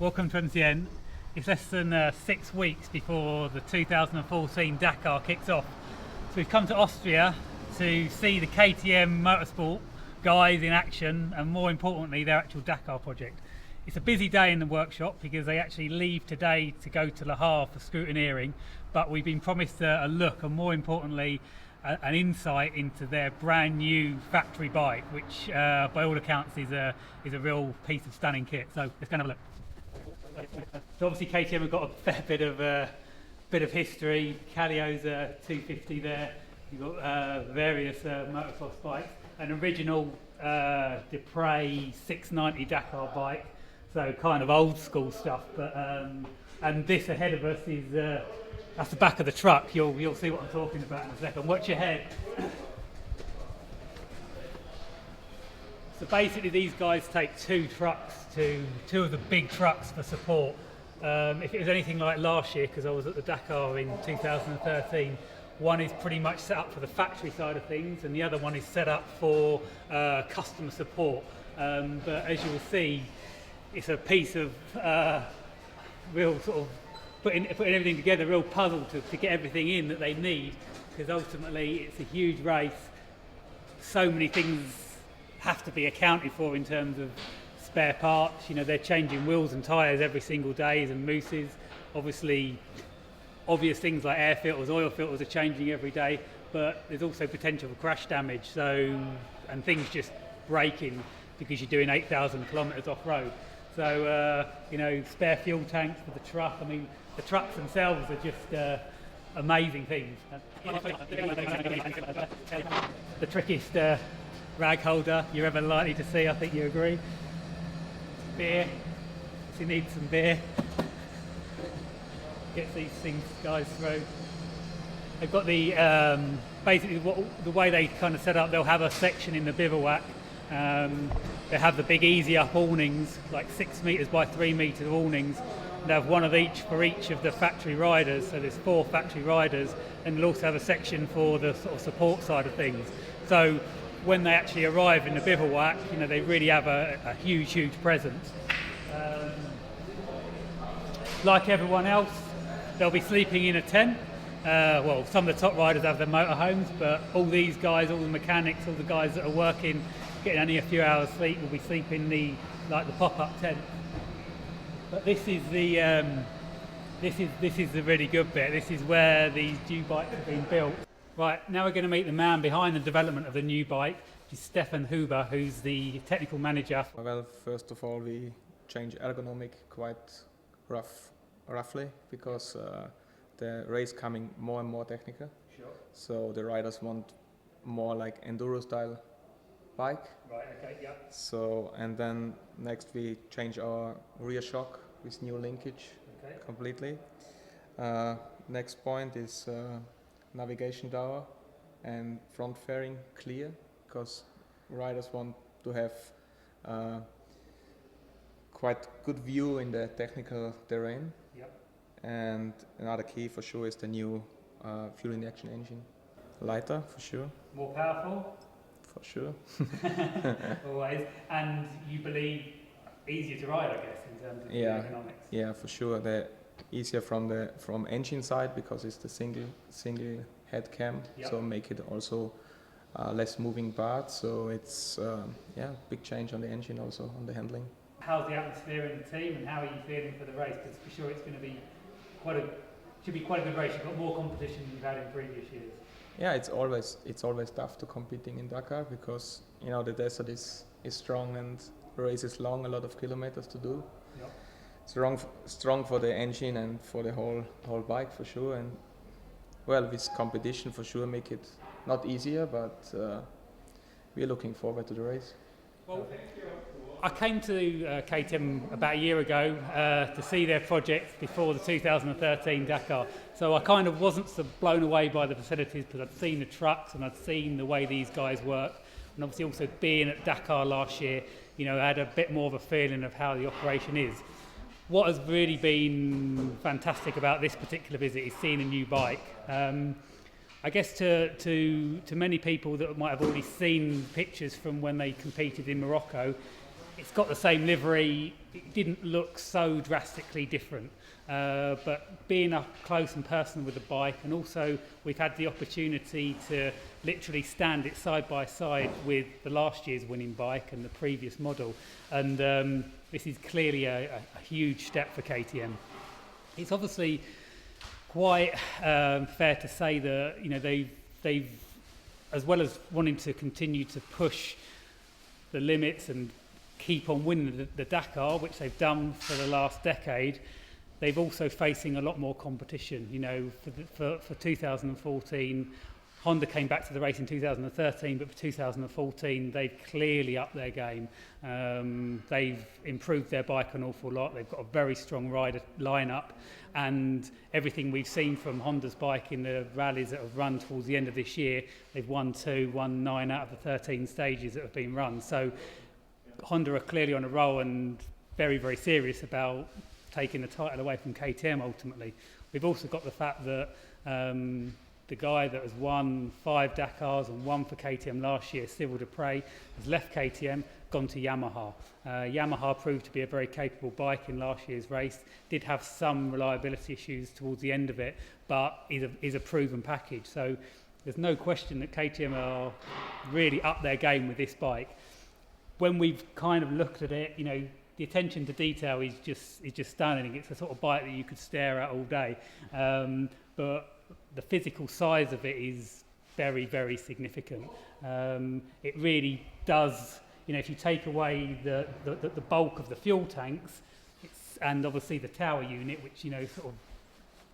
Welcome to MCN. It's less than 6 weeks before the 2014 Dakar kicks off. So we've come to Austria to see the KTM Motorsport guys in action, and more importantly their actual Dakar project. It's a busy day in the workshop because they actually leave today to go to Le Havre for scrutineering, but we've been promised a look and more importantly an insight into their brand new factory bike, which by all accounts is a real piece of stunning kit. So let's go and have a look. So obviously KTM have got a fair bit of history. Callio's 250 there. You've got various motocross bikes. An original Dupre 690 Dakar bike, so kind of old school stuff. But and this ahead of us is that's the back of the truck. You'll see what I'm talking about in a second. Watch your head. So basically these guys take two of the big trucks for support. If it was anything like last year, because I was at the Dakar in 2013, one is pretty much set up for the factory side of things and the other one is set up for customer support. But as you will see, it's a piece of real sort of putting everything together, real puzzle to get everything in that they need, because ultimately it's a huge race. So many things have to be accounted for in terms of spare parts. You know, they're changing wheels and tyres every single day and mousses. Obviously, obvious things like air filters, oil filters are changing every day, but there's also potential for crash damage. So, and things just breaking because you're doing 8,000 kilometres off road. So, you know, spare fuel tanks for the truck. I mean, the trucks themselves are just amazing things. The trickiest rag holder you're ever likely to see, I think you agree. Beer, if you need some beer. Get these things guys through. They've got the basically the way they kind of set up, they'll have a section in the bivouac. They have the big easy up awnings, like 6 metres by 3 metres awnings. They have one of each for each of the factory riders, so there's 4 factory riders, and they'll also have a section for the sort of support side of things. So when they actually arrive in the bivouac, you know, they really have a huge presence. Like everyone else, they'll be sleeping in a tent. Well, some of the top riders have their motorhomes, but all these guys, all the mechanics, all the guys that are working, getting only a few hours sleep, will be sleeping in the pop-up tent. But this is the really good bit. This is where these new bikes have been built. Right, now we're going to meet the man behind the development of the new bike, which is Stefan Huber, who's the technical manager. Well, first of all, we change ergonomic quite roughly because the race coming more and more technical. Sure. So the riders want more like enduro style bike. Right, okay, yeah. So, and then next we change our rear shock with new linkage completely. Next point is navigation tower and front fairing clear, because riders want to have quite good view in the technical terrain. Yep. And another key for sure is the new fuel injection engine. Lighter for sure. More powerful? For sure. Always. And you believe easier to ride, I guess, in terms of ergonomics? Yeah, for sure. They're easier from engine side because it's the single head cam, so make it also less moving parts. So it's big change on the engine, also on the handling. How's the atmosphere in the team, and how are you feeling for the race? Because for sure it's going to be quite a good race. You've got more competition than you've had in previous years. Yeah, it's always tough to competing in Dakar because you know the desert is strong and the race is long, a lot of kilometers to do. Yep. Strong for the engine and for the whole bike for sure. And well, this competition for sure make it not easier, but we're looking forward to the race. Well, I came to KTM about a year ago to see their project before the 2013 Dakar. So I kind of wasn't so blown away by the facilities because I'd seen the trucks and I'd seen the way these guys work. And obviously also being at Dakar last year, you know, I had a bit more of a feeling of how the operation is. What has really been fantastic about this particular visit is seeing a new bike. I guess to many people that might have already seen pictures from when they competed in Morocco, it's got the same livery. It didn't look so drastically different. But being up close and personal with the bike, and also we've had the opportunity to literally stand it side by side with the last year's winning bike and the previous model, and this is clearly a huge step for KTM. It's obviously quite fair to say that, you know, they've as well as wanting to continue to push the limits and keep on winning the Dakar, which they've done for the last decade, they've also facing a lot more competition. You know, for 2014, Honda came back to the race in 2013, but for 2014, they've clearly upped their game. They've improved their bike an awful lot. They've got a very strong rider lineup, and everything we've seen from Honda's bike in the rallies that have run towards the end of this year, they've won 9 out of the 13 stages that have been run. So Honda are clearly on a roll and very, very serious about taking the title away from KTM ultimately. We've also got the fact that the guy that has won 5 Dakars and 1 for KTM last year, Cyril Dupre, has left KTM, gone to Yamaha. Yamaha proved to be a very capable bike in last year's race, did have some reliability issues towards the end of it, but is a proven package. So there's no question that KTM are really up their game with this bike. When we've kind of looked at it, you know, the attention to detail is just stunning. It's a sort of bike that you could stare at all day. But the physical size of it is very, very significant. It really does, you know, if you take away the bulk of the fuel tanks, and obviously the tower unit, which, you know, sort of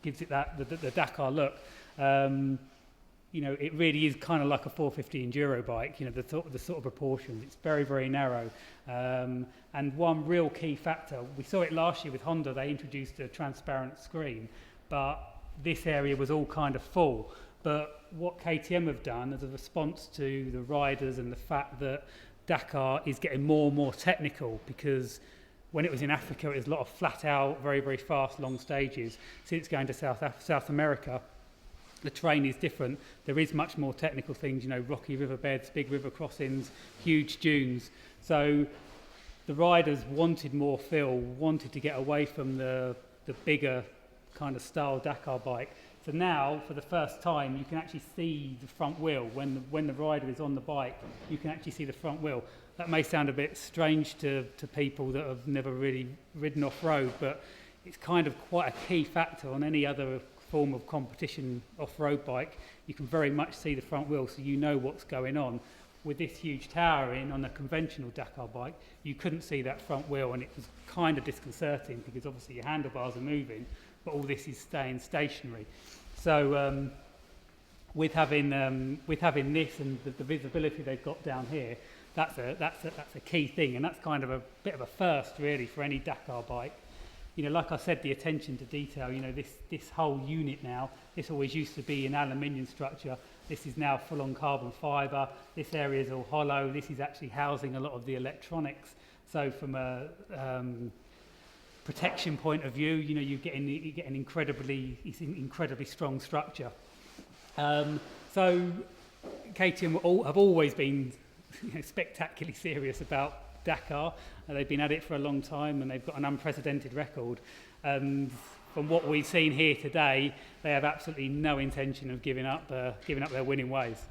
gives it that the Dakar look, you know, it really is kind of like a 450 enduro bike, you know, the sort of proportions. It's very, very narrow. And one real key factor, we saw it last year with Honda, they introduced a transparent screen, but this area was all kind of full. But what KTM have done as a response to the riders and the fact that Dakar is getting more and more technical, because when it was in Africa, it was a lot of flat out, very, very fast, long stages. Since going to South America, the terrain is different. There is much more technical things, you know, rocky riverbeds, big river crossings, huge dunes. So the riders wanted more feel, wanted to get away from the bigger kind of style Dakar bike. So now, for the first time, you can actually see the front wheel. When the rider is on the bike, you can actually see the front wheel. That may sound a bit strange to people that have never really ridden off-road, but it's kind of quite a key factor on any other form of competition off-road bike. You can very much see the front wheel, so you know what's going on. With this huge tower on a conventional Dakar bike, you couldn't see that front wheel, and it was kind of disconcerting because obviously your handlebars are moving, but all this is staying stationary. So with having this and the visibility they've got down here, that's a key thing, and that's kind of a bit of a first really for any Dakar bike. You know, like I said, the attention to detail. You know, this whole unit now. This always used to be an aluminium structure. This is now full on carbon fibre. This area is all hollow. This is actually housing a lot of the electronics. So from a protection point of view, you know, you get an incredibly strong structure. So KTM have always been, you know, spectacularly serious about Dakar. They've been at it for a long time, and they've got an unprecedented record. From what we've seen here today, they have absolutely no intention of giving up their winning ways.